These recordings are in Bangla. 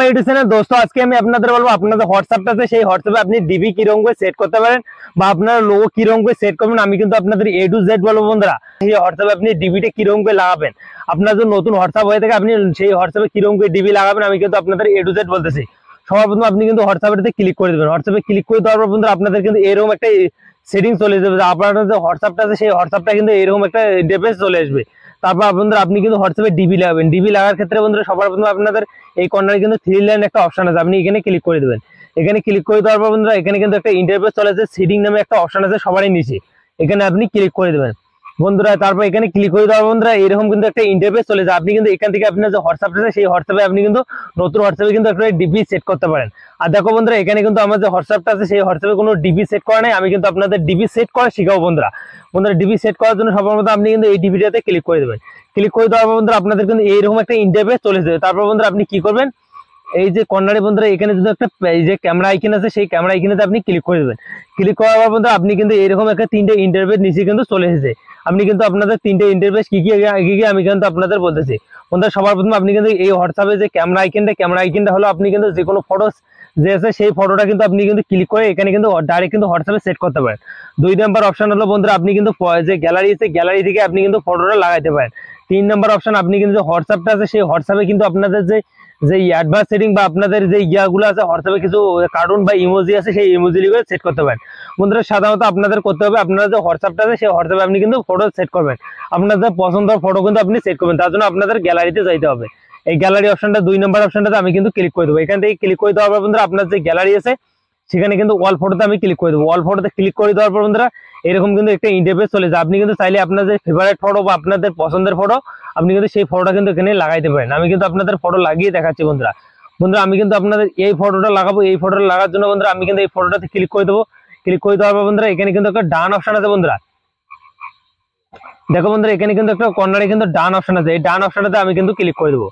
ইউটিউব চ্যানেল দোস্ত, আজকে আমি আপনাদের বলবো আপনাদের হোয়াটসঅ্যাপটাতে সেই হোয়াটসঅ্যাপে আপনি ডিবি কিরকম করে সেট করতে পারেন বা আপনার লোগো কিরকম করে সেট করবেন। আমি কিন্তু আপনাদের A to Z বলবো বন্ধুরা। সেই হোয়াটসঅ্যাপে আপনি ডিবিটা কিরকম করে লাগাবেন, আপনার যদি নতুন হোয়াটসঅ্যাপ হয়ে থাকে আপনি সেই হোয়াটসঅ্যাপে কিরকম করে ডিবি লাগাবেন আমি কিন্তু আপনাদের A to Z বলতেছি। সবার প্রথমে আপনি কিন্তু হোয়াটসঅ্যাপে ক্লিক করে দেবেন। হোয়াটসঅ্যাপে ক্লিক করে দেওয়ার পর বন্ধুরা আপনাদের কিন্তু এরকম একটা সেটিং চলে যাবে। আপনার যে হোয়াটসঅ্যাপটা আছে সেই হোয়াটসঅ্যাপটা কিন্তু এরকম একটা ইন্টারফেস চলে আসবে। তারপর বন্ধুরা আপনি কিন্তু হোয়াটসঅ্যাপে ডিবি লাগাবেন। ডিবি লাগার ক্ষেত্রে বন্ধুরা সবার প্রথমে আপনাদের এই কর্নারে কিন্তু 3 লাইন একটা অপশন আছে, আপনি এখানে ক্লিক করে দেবেন। এখানে ক্লিক করে দেওয়ার পর বন্ধুরা এখানে কিন্তু একটা ইন্টারফেস চলে আসে, সেটিং নামে একটা অপশন আছে সবারই নিচে, এখানে আপনি ক্লিক করে দেবেন বন্ধুরা। তারপর এখানে ক্লিক করে দেওয়ার বন্ধুরা এরকম কিন্তু একটা ইন্টারফেস চলে যায়। আপনি কিন্তু এখান থেকে আপনার যে হোয়াটসঅ্যাপ আছে সেই হোয়াটসঅ্যাপে আপনি কিন্তু নতুন হোয়াটসঅ্যাপে কিন্তু একটা ডিবি সেট করতে পারেন। আর দেখো বন্ধুরা এখানে কিন্তু আমার যে হোয়াটসঅ্যাপটা আছে সেই হোয়াটসঅ্যাপে কোনো ডিবি সেট করা নাই, আমি কিন্তু আপনাদের ডিবি সেট করা শিখাবো বন্ধুরা। বন্ধুরা ডিবি সেট করার জন্য সর্বপ্রথম আপনি কিন্তু এই ডিবিটাতে ক্লিক করে দেবেন। ক্লিক করে দেওয়ার পর বন্ধুরা আপনাদের কিন্তু এইরকম একটা ইন্টারফেস চলে যাবে। তারপর বন্ধুরা আপনি কি করবেন, এই যে কর্নারে বন্ধুরা এখানে যদি একটা এই যে ক্যামেরা আইকন আছে সেই ক্যামেরা আইকনেতে আপনি ক্লিক করে দেবেন। ক্লিক করার পর বন্ধুরা আপনি কিন্তু এরকম একটা 3টে ইন্টারফেস নিচে কিন্তু চলে এসেছে। আপনি কিন্তু আপনাদের 3টে ইন্টারফেস কি কি আমি কিন্তু আপনাদের বলতেছি বন্ধুরা। সবার প্রথমে আপনি কিন্তু এই হোয়াটসঅ্যাপে যে ক্যামেরা আইকনটা হলো আপনি কিন্তু যে কোনো ফটো যে আছে সেই ফটোটা কিন্তু আপনি কিন্তু ক্লিক করে এখানে কিন্তু ডাইরেক্ট কিন্তু হোয়াটসঅ্যাপে সেট করতে পারেন। 2 নম্বর অপশন হলো বন্ধুরা আপনি কিন্তু যে গ্যালারি আছে গ্যালারি থেকে আপনি কিন্তু ফটোটা লাগাইতে পারেন। 3 নম্বর অপশন আপনি কিন্তু যে হোয়াটসঅ্যাপটা আছে সেই হোয়াটসঅ্যাপে কিন্তু আপনাদের যে অ্যাডভান্স সেটিং বা আপনাদের যে ইয়াগুলো আছে হোয়াটসঅ্যাপে কিছু কার্টুন বা ইমোজি আছে সেই ইমোজিগুলো সেট করতে পারেন বন্ধুরা। সাধারণত আপনাদের করতে হবে আপনারা যে হোয়াটসঅ্যাপটা আছে সেই হোয়াটসঅ্যাপে আপনি কিন্তু ফটো সেট করবেন, আপনাদের পছন্দের ফটো কিন্তু আপনি সেট করবেন। তার জন্য আপনাদের গ্যালারিতে যাইতে হবে। এই গ্যালারি অপশনটা 2 নম্বর অপশনটাতে আমি কিন্তু ক্লিক করে দেবো। এখান থেকে ক্লিক করে দেওয়ার পর বন্ধুরা আপনার যে গ্যালারি আছে সেখানে কিন্তু অল ফটোতে আমি ক্লিক করে দেবো। অল ফটোতে ক্লিক করে দেওয়ার পর বন্ধুরা এরকম কিন্তু একটা ইন্টারফেস চলে যায়। আপনি কিন্তু চাইলে আপনার যে ফেভারিট ফটো বা আপনাদের পছন্দের ফটো আপনি কিন্তু সেই ফটোটা কিন্তু এখানে লাগাইতে পারেন। আমি কিন্তু আপনাদের ফটো লাগিয়ে দেখাচ্ছি বন্ধুরা। আমি কিন্তু আপনাদের এই ফটোটা লাগাবো। এই ফটোটা লাগার জন্য বন্ধুরা আমি কিন্তু এই ফটোটাতে ক্লিক করে দেবো। ক্লিক করে দেওয়ার পর বন্ধুরা এখানে কিন্তু একটা ডান অপশন আছে বন্ধুরা। দেখো বন্ধুরা এখানে কিন্তু একটা কর্নারে কিন্তু ডান অপশন আছে, এই ডান অপশনটাতে আমি কিন্তু ক্লিক করে দেবো।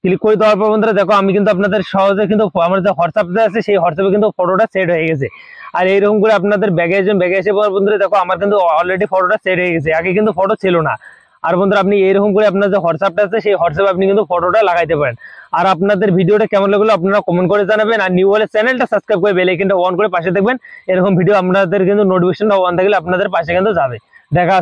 ক্লিক করে দেওয়ার পর বন্ধুরা দেখো আমি কিন্তু আপনাদের সহজে কিন্তু আমার যে হোয়াটসঅ্যাপটা আছে সেই হোয়াটসঅ্যাপে কিন্তু ফটোটা সেট হয়ে গেছে। আর এইরকম করে আপনাদের ব্যাগে এসে বন্ধুরা দেখো আমার কিন্তু অলরেডি ফটোটা সেট হয়ে গেছে, আগে কিন্তু ফটো ছিল না। আর বন্ধুরা আপনি এইরকম করে আপনার যে হোয়াটসঅ্যাপটা আছে সেই হোয়াটসঅ্যাপে আপনি কিন্তু ফটোটা লাগাইতে পারেন। আর আপনাদের ভিডিওটা কেমন লাগলো আপনারা কমেন্ট করে জানাবেন। আর নিউ হলে চ্যানেলটা সাবস্ক্রাইব করে বেল আইকনটা অন করে পাশে দেখবেন। এরকম ভিডিও আপনাদের কিন্তু নোটিফিকেশনটা অন থাকলে আপনাদের পাশে কিন্তু যাবে। দেখা